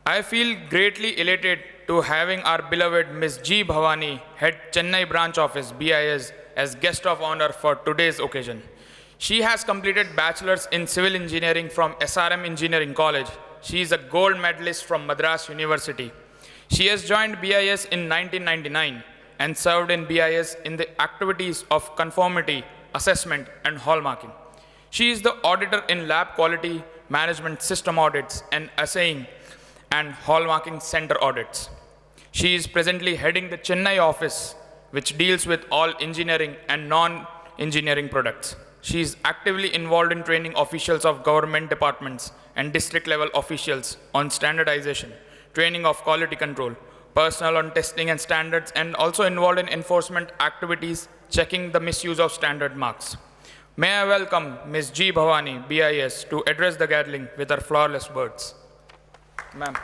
I feel greatly elated to having our beloved Ms. G. Bhavani, head Chennai branch office BIS, as guest of honor for today's occasion. She has completed bachelor's in civil engineering from SRM Engineering College. She is a gold medalist from Madras University. She has joined BIS in 1999 and served in BIS in the activities of conformity, assessment, and hallmarking. She is the auditor in lab quality management system audits and assaying and hallmarking center audits. She is presently heading the Chennai office, which deals with all engineering and non-engineering products. She is actively involved in training officials of government departments and district level officials on standardization, training of quality control, personnel on testing and standards, and also involved in enforcement activities, checking the misuse of standard marks. May I welcome Ms. G. Bhavani, BIS, to address the gathering with her flawless words. Ma'am.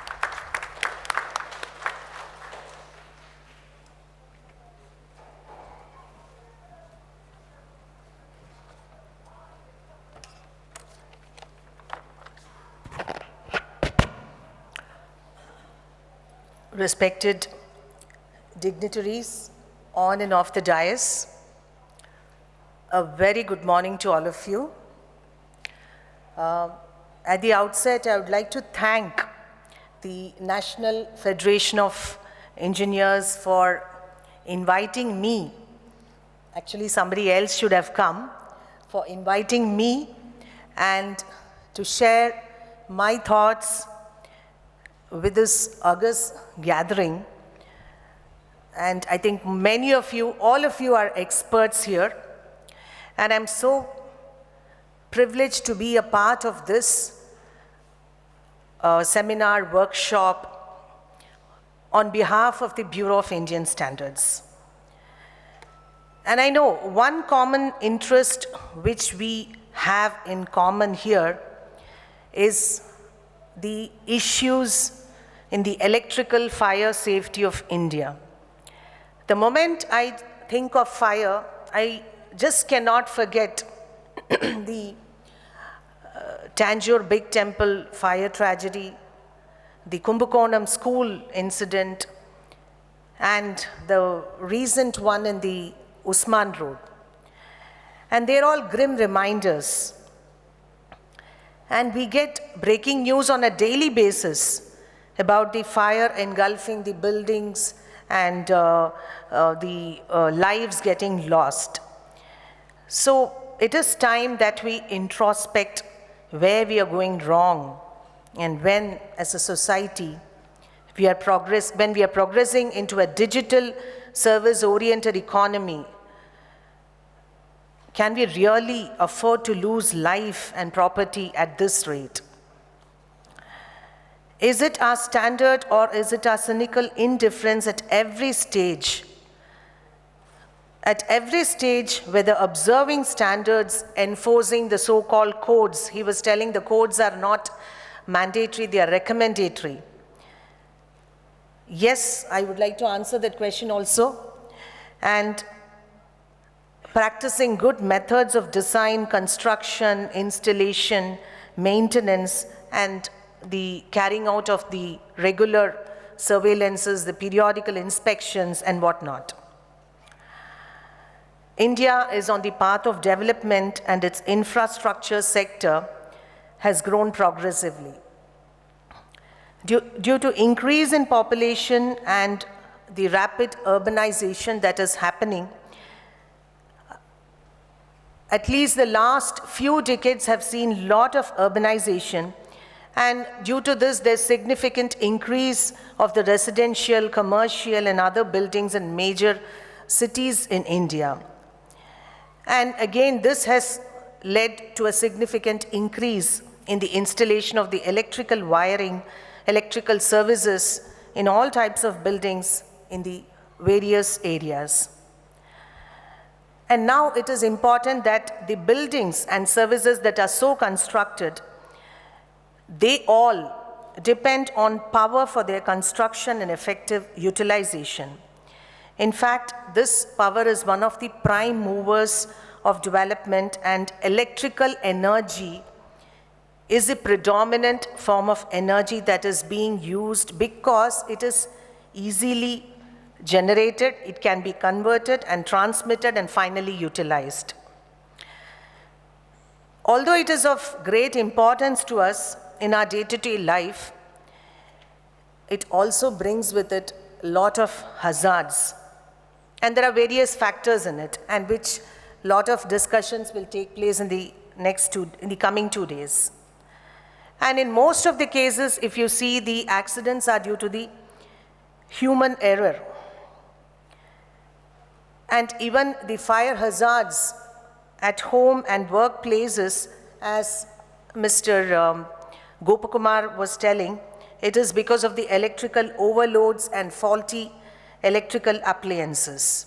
Respected dignitaries on and off the dais, a very good morning to all of you. At the outset, I would like to thank the National Federation of Engineers for inviting me. Actually, somebody else should have come, for inviting me and to share my thoughts with this august gathering. And I think many of you, all of you are experts here. And I'm so privileged to be a part of this seminar workshop on behalf of the Bureau of Indian Standards. And I know one common interest which we have in common here is the issues in the electrical fire safety of India. The moment I think of fire, I just cannot forget the Tanjore Big Temple fire tragedy, the Kumbakonam school incident, and the recent one in the Usman Road. And they're all grim reminders. And we get breaking news on a daily basis about the fire engulfing the buildings and the lives getting lost. So it is time that we introspect where we are going wrong, and when, as a society, when we are progressing into a digital service-oriented economy, can we really afford to lose life and property at this rate? Is it our standard, or is it our cynical indifference at every stage? At every stage, whether observing standards, enforcing the so-called codes. He was telling the codes are not mandatory, they are recommendatory. Yes, I would like to answer that question also. And practicing good methods of design, construction, installation, maintenance, and the carrying out of the regular surveillances, the periodical inspections, and whatnot. India is on the path of development, and its infrastructure sector has grown progressively. Due to increase in population and the rapid urbanization that is happening, at least the last few decades have seen a lot of urbanization, and due to this, there's significant increase of the residential, commercial, and other buildings in major cities in India. And again, this has led to a significant increase in the installation of the electrical wiring, electrical services in all types of buildings in the various areas. And now it is important that the buildings and services that are so constructed, they all depend on power for their construction and effective utilization. In fact, this power is one of the prime movers of development, and electrical energy is the predominant form of energy that is being used because it is easily generated, it can be converted and transmitted and finally utilized. Although it is of great importance to us in our day-to-day life, it also brings with it a lot of hazards. And there are various factors in it, and which lot of discussions will take place in the coming 2 days. And in most of the cases, if you see, the accidents are due to the human error. And even the fire hazards at home and workplaces, as Mr. Gopakumar was telling, it is because of the electrical overloads and faulty electrical appliances.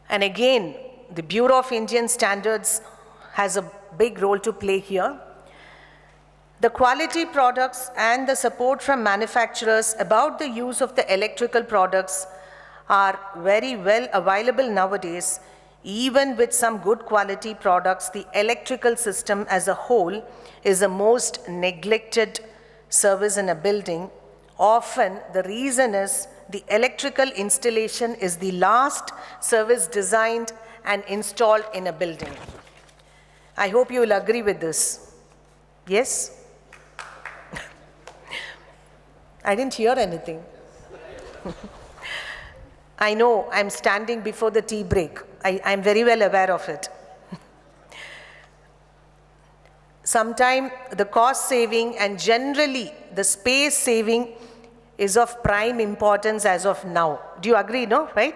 And again, the Bureau of Indian Standards has a big role to play here. The quality products and the support from manufacturers about the use of the electrical products are very well available nowadays. Even with some good quality products, the electrical system as a whole is the most neglected service in a building. Often the reason is the electrical installation is the last service designed and installed in a building. I hope you will agree with this. Yes? I didn't hear anything. I know I'm standing before the tea break. I'm very well aware of it. Sometimes the cost saving and generally the space saving is of prime importance as of now. Do you agree, no? Right?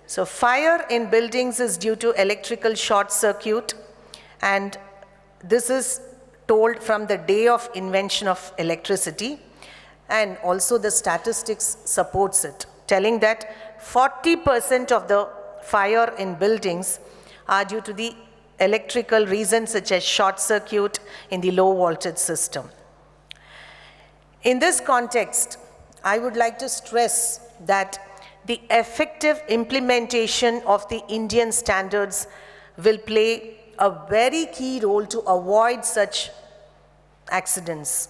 So fire in buildings is due to electrical short circuit, and this is told from the day of invention of electricity, and also the statistics supports it, telling that 40% of the fire in buildings are due to the electrical reasons such as short circuit in the low voltage system. In this context, I would like to stress that the effective implementation of the Indian standards will play a very key role to avoid such accidents.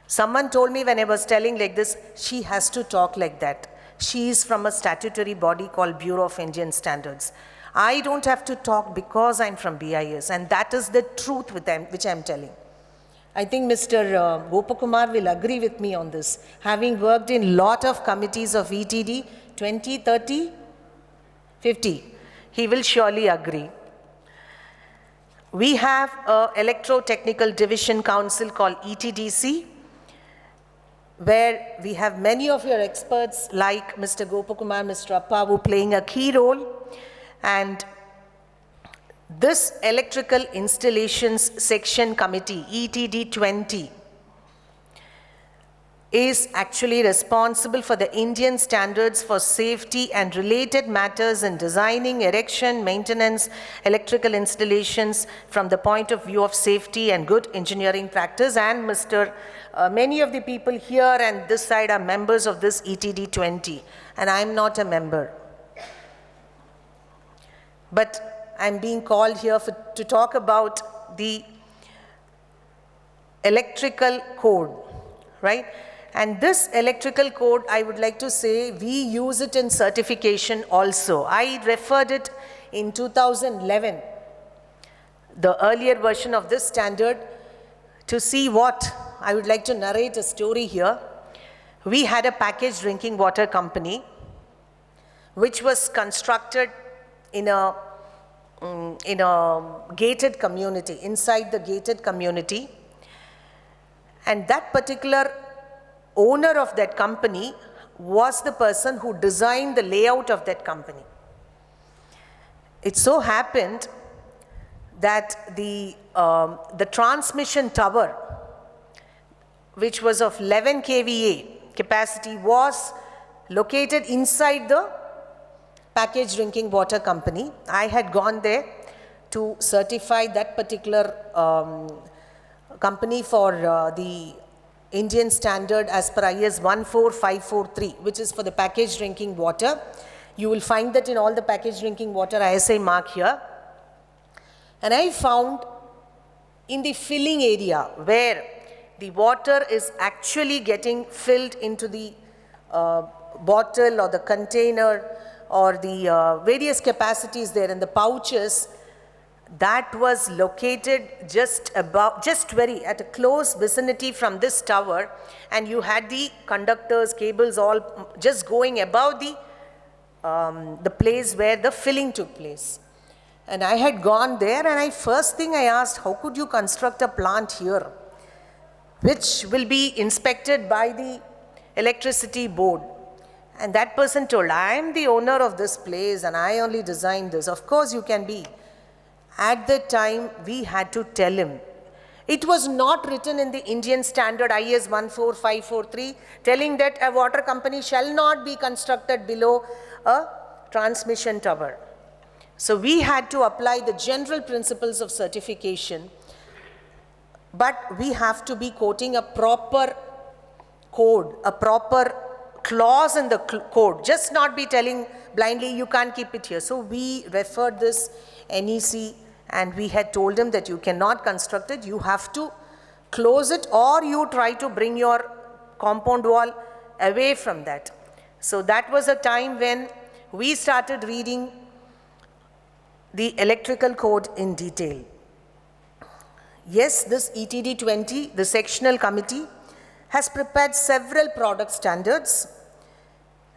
Someone told me when I was telling like this, she has to talk like that. She is from a statutory body called Bureau of Indian Standards. I don't have to talk because I'm from BIS, and that is the truth with them, which I'm telling. I think Mr. Gopakumar will agree with me on this. Having worked in lot of committees of ETD, 20, 30, 50, he will surely agree. We have an Electro-Technical Division Council called ETDC, where we have many of your experts like Mr. Gopakumar, Mr. Appavu playing a key role. And this Electrical Installations Section Committee, ETD 20, is actually responsible for the Indian standards for safety and related matters in designing, erection, maintenance, electrical installations from the point of view of safety and good engineering practice. And many of the people here and this side are members of this ETD 20, and I'm not a member. But I'm being called here to talk about the electrical code, right? And this electrical code, I would like to say, we use it in certification also. I referred it in 2011, the earlier version of this standard, to see what, I would like to narrate a story here. We had a packaged drinking water company, which was constructed in a gated community, inside the gated community. And that particular owner of that company was the person who designed the layout of that company. It so happened that the transmission tower, which was of 11 kVA capacity, was located inside the packaged drinking water company. I had gone there to certify that particular company for the Indian standard as per IS 14543, which is for the packaged drinking water. You will find that in all the packaged drinking water ISI mark here. And I found in the filling area where the water is actually getting filled into the bottle or the container or the various capacities there in the pouches, that was located just very at a close vicinity from this tower, and you had the conductors, cables all just going above the place where the filling took place. And I had gone there, and first thing I asked, how could you construct a plant here, which will be inspected by the electricity board? And that person told, I am the owner of this place and I only designed this. Of course you can be. At that time, we had to tell him. It was not written in the Indian standard IS 14543 telling that a water company shall not be constructed below a transmission tower. So we had to apply the general principles of certification, but we have to be quoting a proper code, a proper clause in the code, just not be telling blindly you can't keep it here. So we referred this NEC and we had told him that you cannot construct it, you have to close it, or you try to bring your compound wall away from that. So that was a time when we started reading the electrical code in detail. Yes, this ETD 20, the sectional committee, has prepared several product standards.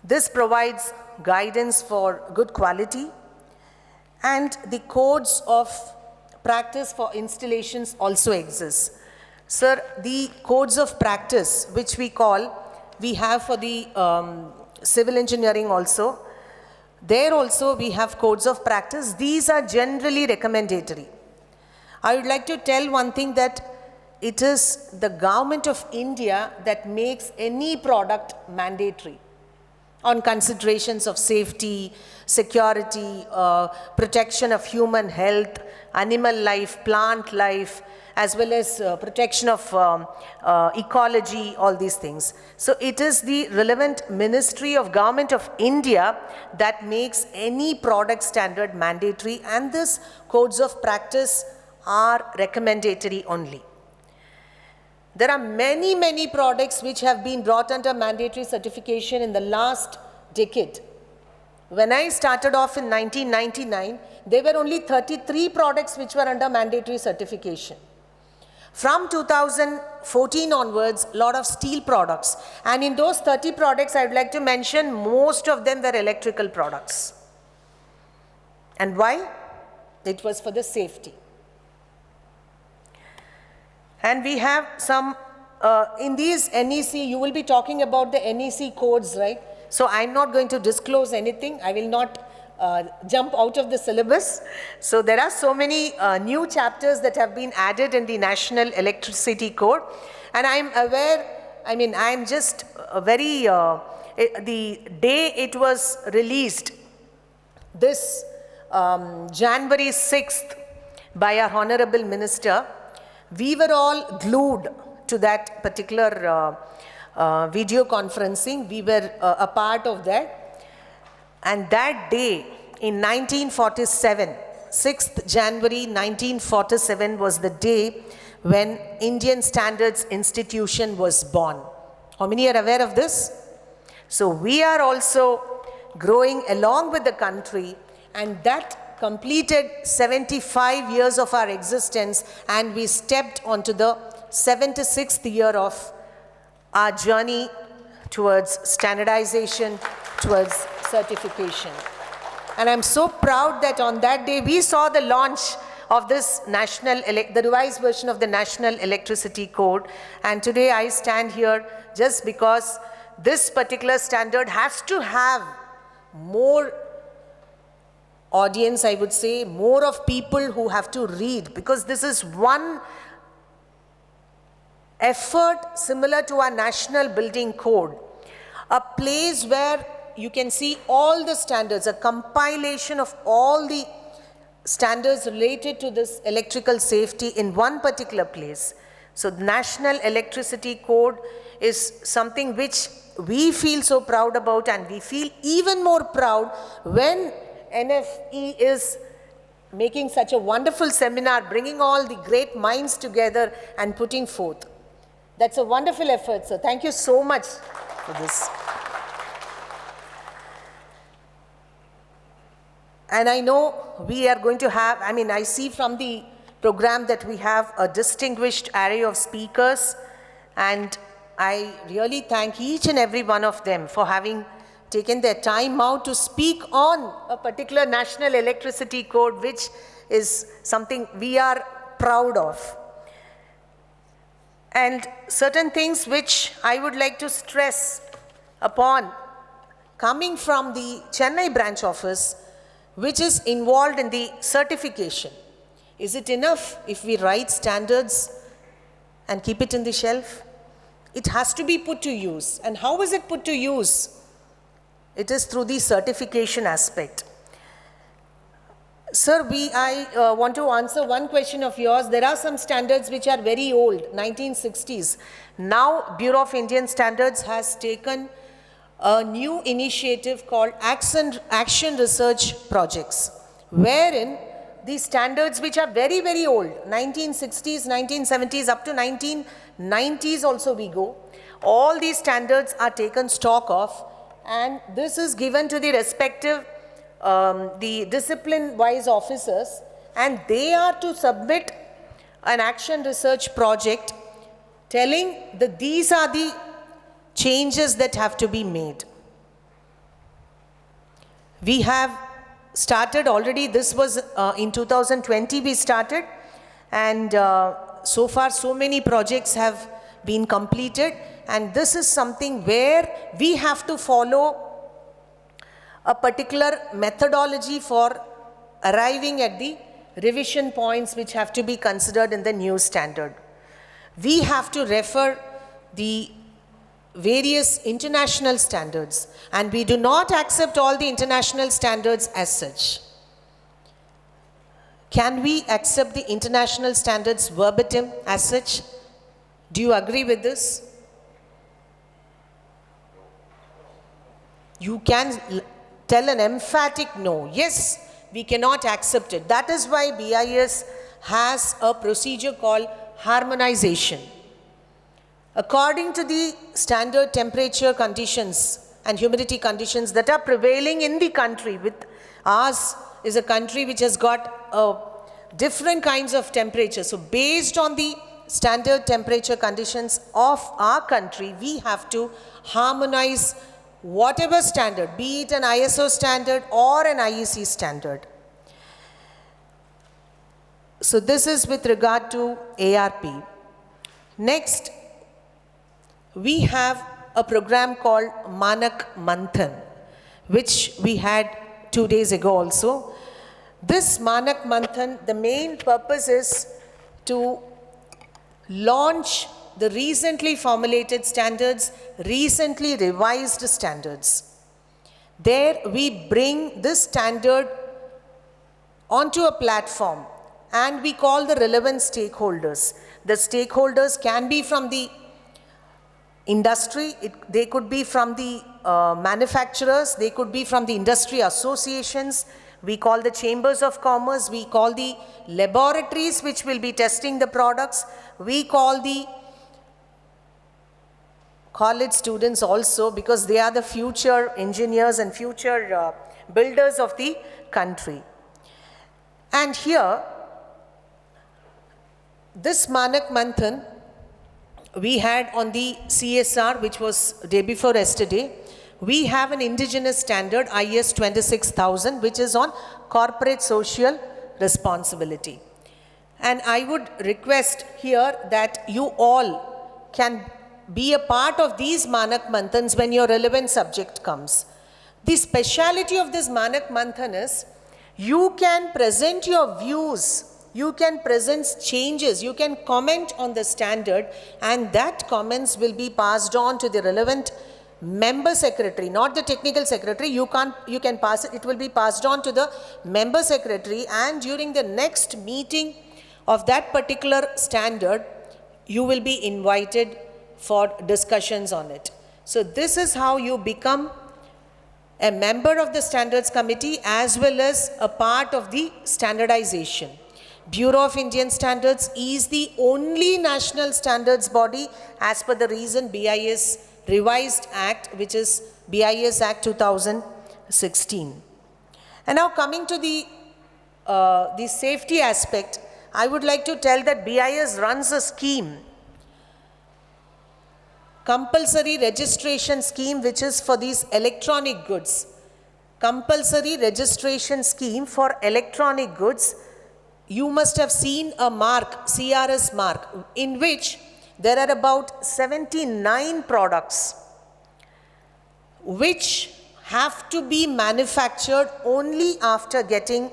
This provides guidance for good quality, and the codes of practice for installations also exist. Sir, the codes of practice, which we have for the civil engineering also. There also we have codes of practice. These are generally recommendatory. I would like to tell one thing, that it is the government of India that makes any product mandatory on considerations of safety, security, protection of human health, animal life, plant life, as well as protection of ecology, all these things. So it is the relevant Ministry of Government of India that makes any product standard mandatory, and this codes of practice are recommendatory only. There are many, many products which have been brought under mandatory certification in the last decade. When I started off in 1999, there were only 33 products which were under mandatory certification. From 2014 onwards, a lot of steel products. And in those 30 products, I would like to mention most of them were electrical products. And why? It was for the safety. And we have some, in these NEC, you will be talking about the NEC codes, right? So I'm not going to disclose anything. I will not jump out of the syllabus. So there are so many new chapters that have been added in the National Electricity Code. And I'm aware, I'm just very, the day it was released, this January 6th, by our Honorable Minister, we were all glued to that particular video conferencing. We were a part of that. And that day in 1947, 6th January 1947 was the day when Indian Standards Institution was born. How many are aware of this? So we are also growing along with the country, and that completed 75 years of our existence, and we stepped onto the 76th year of our journey towards standardization, towards certification. And I'm so proud that on that day we saw the launch of this the revised version of the National Electricity Code. And today I stand here just because this particular standard has to have more audience, I would say, more of people who have to read, because this is one effort similar to our National Building Code, a place where you can see all the standards, a compilation of all the standards related to this electrical safety in one particular place. So the National Electricity Code is something which we feel so proud about, and we feel even more proud when NFE is making such a wonderful seminar, bringing all the great minds together and putting forth. That's a wonderful effort, sir. Thank you so much for this. And I know we are going to have, I see from the program that we have a distinguished array of speakers, and I really thank each and every one of them for having taken their time out to speak on a particular national electricity code, which is something we are proud of. And certain things which I would like to stress upon coming from the Chennai branch office, which is involved in the certification. Is it enough if we write standards and keep it in the shelf? It has to be put to use. And how is it put to use? It is through the certification aspect. Sir, I want to answer one question of yours. There are some standards which are very old, 1960s. Now, Bureau of Indian Standards has taken a new initiative called Action Research Projects, wherein these standards which are very, very old, 1960s, 1970s, up to 1990s also we go, all these standards are taken stock of, and this is given to the respective the discipline-wise officers, and they are to submit an action research project telling that these are the changes that have to be made. We have started already, this was in 2020 we started, and so far so many projects have been completed, and this is something where we have to follow a particular methodology for arriving at the revision points which have to be considered in the new standard. We have to refer the various international standards, and we do not accept all the international standards as such. Can we accept the international standards verbatim as such? Do you agree with this? You can tell an emphatic no. Yes, we cannot accept it. That is why BIS has a procedure called harmonization. According to the standard temperature conditions and humidity conditions that are prevailing in the country, with ours is a country which has got different kinds of temperature. So based on the standard temperature conditions of our country, we have to harmonize whatever standard, be it an ISO standard or an IEC standard. So this is with regard to ARP. Next, we have a program called Manak Manthan, which we had 2 days ago also. This Manak Manthan, the main purpose is to launch the recently formulated standards, recently revised standards. There we bring this standard onto a platform, and we call the relevant stakeholders. The stakeholders can be from the industry, they could be from the manufacturers, they could be from the industry associations, we call the chambers of commerce, we call the laboratories which will be testing the products, we call the college students also, because they are the future engineers and future builders of the country. And here, this Manak Manthan we had on the CSR, which was day before yesterday. We have an indigenous standard, IS 26000, which is on corporate social responsibility. And I would request here that you all can be a part of these Manak Manthans when your relevant subject comes. The speciality of this Manak Manthan is you can present your views, you can present changes, you can comment on the standard, and that comments will be passed on to the relevant member secretary, not the technical secretary. You can pass it, it will be passed on to the member secretary, and during the next meeting of that particular standard, you will be invited for discussions on it. So this is how you become a member of the Standards Committee as well as a part of the standardization. Bureau of Indian Standards is the only national standards body as per the recent BIS revised act, which is BIS Act 2016. And now coming to the safety aspect, I would like to tell that BIS runs a scheme, compulsory registration scheme, which is for these electronic goods. Compulsory registration scheme for electronic goods. You must have seen a mark, CRS mark, in which there are about 79 products which have to be manufactured only after getting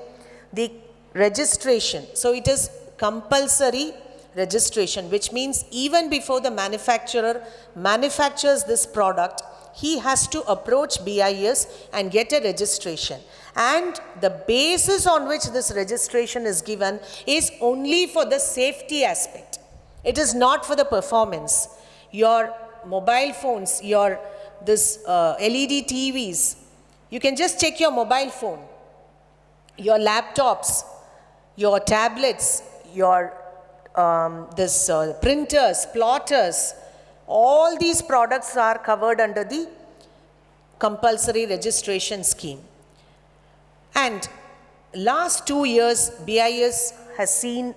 the registration. So it is compulsory registration, which means even before the manufacturer manufactures this product, he has to approach BIS and get a registration. And the basis on which this registration is given is only for the safety aspect. It is not for the performance. Your mobile phones, your LED TVs, you can just check your mobile phone, your laptops, your tablets, your printers, plotters, all these products are covered under the compulsory registration scheme. And last 2 years, BIS has seen,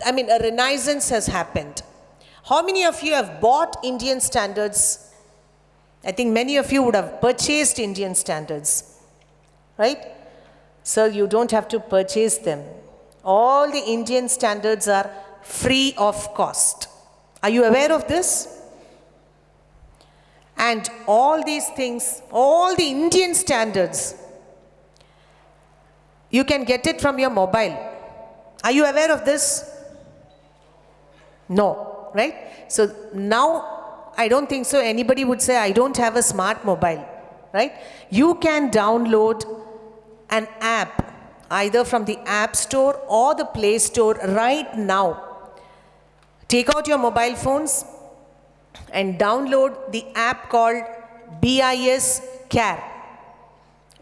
a renaissance has happened. How many of you have bought Indian standards? I think many of you would have purchased Indian standards, right? Sir, you don't have to purchase them. All the Indian standards are free of cost. Are you aware of this? And all these things, all the Indian standards, you can get it from your mobile. Are you aware of this? No, right? So now, I don't think so anybody would say, I don't have a smart mobile, right? You can download an app, either from the App Store or the Play Store right now. Take out your mobile phones and download the app called BIS CARE.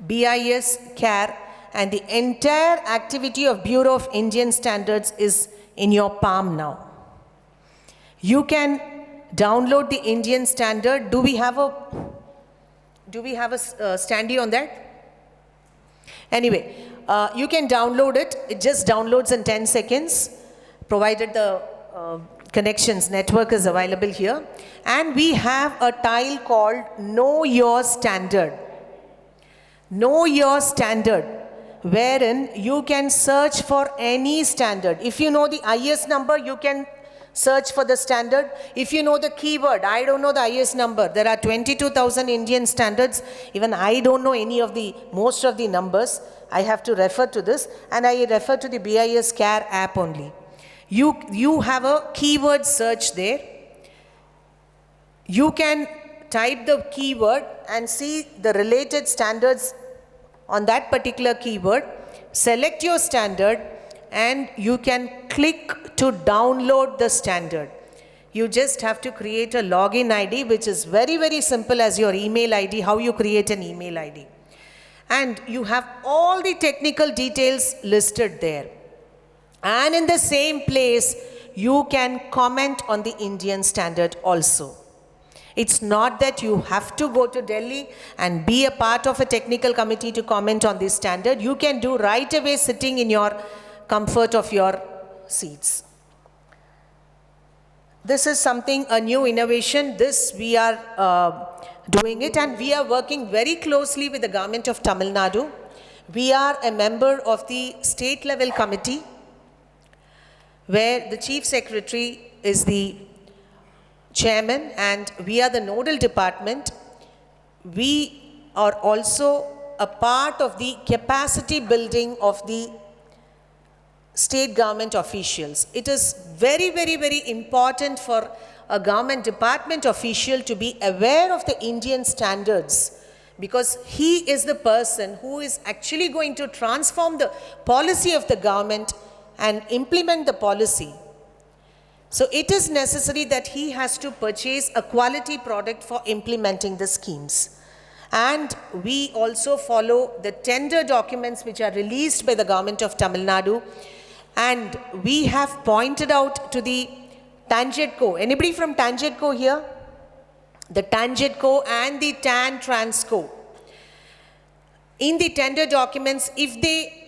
BIS CARE, and the entire activity of Bureau of Indian Standards is in your palm now. You can download the Indian standard. Do we have a standee on that? Anyway, you can download it. It just downloads in 10 seconds, provided the connections network is available here. And we have a tile called Know Your Standard. Know Your Standard, wherein you can search for any standard. If you know the IS number, you can search for the standard. If you know the keyword, I don't know the IS number. There are 22,000 Indian standards. Even I don't know most of the numbers. I have to refer to this, and I refer to the BIS CARE app only. You have a keyword search there. You can type the keyword and see the related standards on that particular keyword. Select your standard and you can click to download the standard. You just have to create a login ID, which is very, very simple as your email ID, how you create an email ID. And you have all the technical details listed there. And in the same place, you can comment on the Indian standard also. It's not that you have to go to Delhi and be a part of a technical committee to comment on this standard. You can do right away sitting in your comfort of your seats. This is something, a new innovation. This we are doing it, and we are working very closely with the government of Tamil Nadu. We are a member of the state level committee, where the Chief Secretary is the chairman and we are the nodal department. We are also a part of the capacity building of the state government officials. It is very, very, very important for a government department official to be aware of the Indian standards, because he is the person who is actually going to transform the policy of the government and implement the policy. So it is necessary that he has to purchase a quality product for implementing the schemes. And we also follow the tender documents which are released by the government of Tamil Nadu. And we have pointed out to the TANGEDCO. Anybody from TANGEDCO here? The TANGEDCO and the TAN Transco. In the tender documents, if they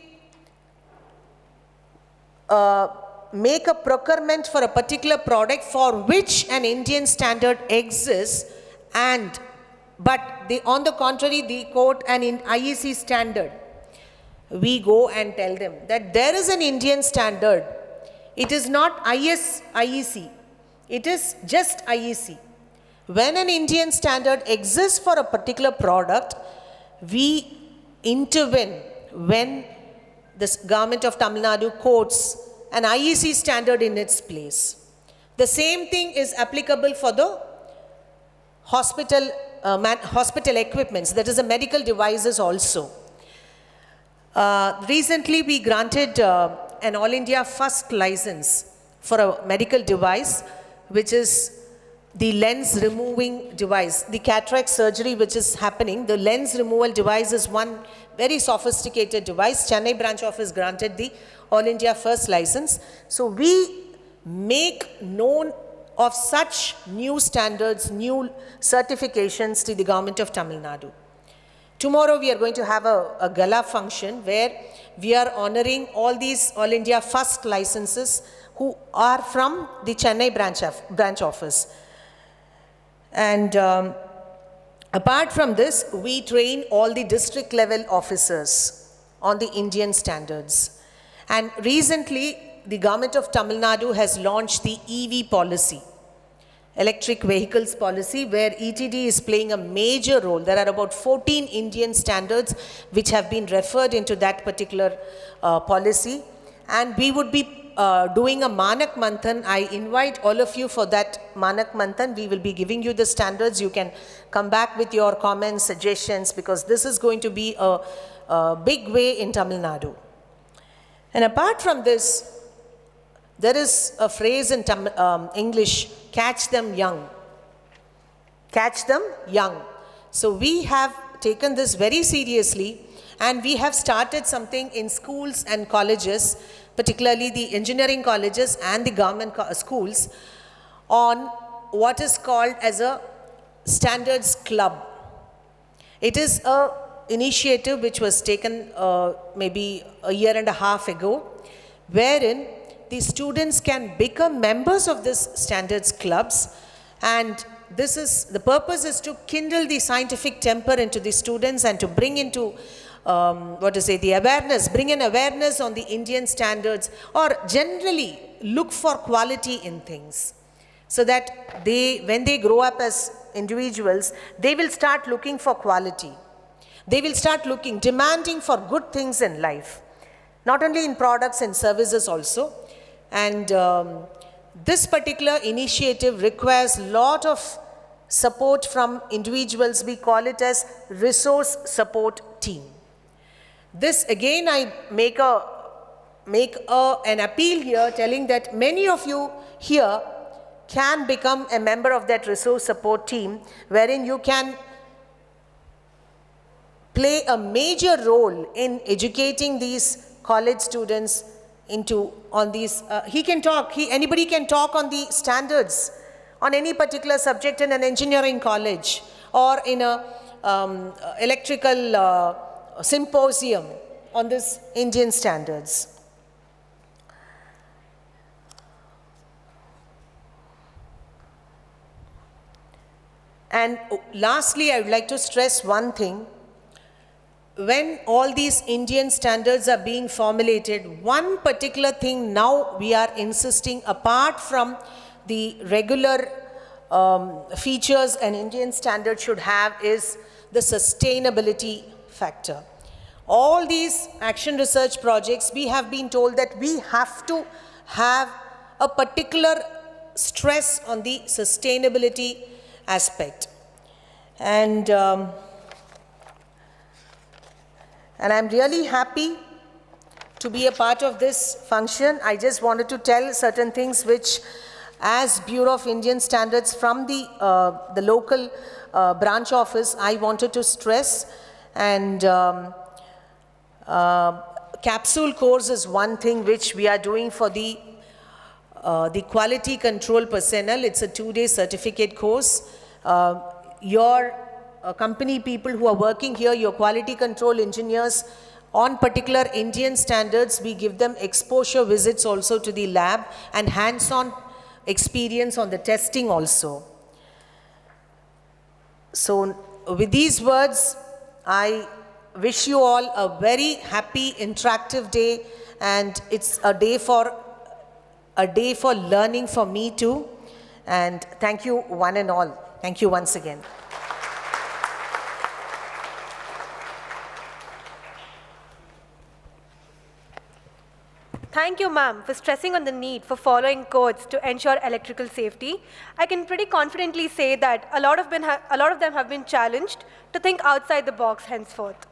make a procurement for a particular product for which an Indian standard exists, but on the contrary, they quote an IEC standard, we go and tell them that there is an Indian standard. It is not IEC. It is just IEC. When an Indian standard exists for a particular product, we intervene when the government of Tamil Nadu quotes an IEC standard in its place. The same thing is applicable for the hospital equipments, that is the medical devices also. Recently we granted an All India first license for a medical device, which is the lens removing device. The cataract surgery which is happening, the lens removal device is one very sophisticated device. Chennai branch office granted the All India first license. So we make known of such new standards, new certifications to the government of Tamil Nadu. Tomorrow we are going to have a gala function where we are honoring all these All India first licenses who are from the Chennai branch office. And apart from this, we train all the district level officers on the Indian standards. And recently, the government of Tamil Nadu has launched the EV policy, electric vehicles policy, where ETD is playing a major role. There are about 14 Indian standards which have been referred into that particular policy. And we would be doing a Manak Manthan. I invite all of you for that Manak Manthan. We will be giving you the standards. You can come back with your comments, suggestions, because this is going to be a big way in Tamil Nadu. And apart from this, there is a phrase in English, catch them young. Catch them young. So we have taken this very seriously, and we have started something in schools and colleges, particularly the engineering colleges and the government schools, on what is called as a standards club. It is an initiative which was taken maybe a year and a half ago, wherein the students can become members of this standards clubs, and the purpose is to kindle the scientific temper into the students and to bring into the awareness, bring an awareness on the Indian standards, or generally look for quality in things, so that when they grow up as individuals, they will start looking for quality. They will start demanding for good things in life, not only in products and services also. And this particular initiative requires a lot of support from individuals. We call it as resource support team. This again, I make an appeal here, telling that many of you here can become a member of that resource support team, wherein you can play a major role in educating these college students on these. Anybody can talk on the standards on any particular subject in an engineering college or in a electrical symposium on this Indian standards. And lastly, I would like to stress one thing. When all these Indian standards are being formulated, one particular thing now we are insisting, apart from the regular features an Indian standard should have, is the sustainability factor. All these action research projects, we have been told that we have to have a particular stress on the sustainability aspect. And I'm really happy to be a part of this function. I just wanted to tell certain things which as Bureau of Indian Standards from the local branch office, I wanted to stress, and capsule course is one thing which we are doing for the quality control personnel. It's a 2-day certificate course. Your company people who are working here, your quality control engineers, on particular Indian standards, we give them exposure visits also to the lab and hands-on experience on the testing also. So with these words, I wish you all a very happy, interactive day, and it's a day for learning for me too. And thank you one and all. Thank you once again. Thank you, ma'am, for stressing on the need for following codes to ensure electrical safety. I can pretty confidently say that a lot of them have been challenged to think outside the box henceforth.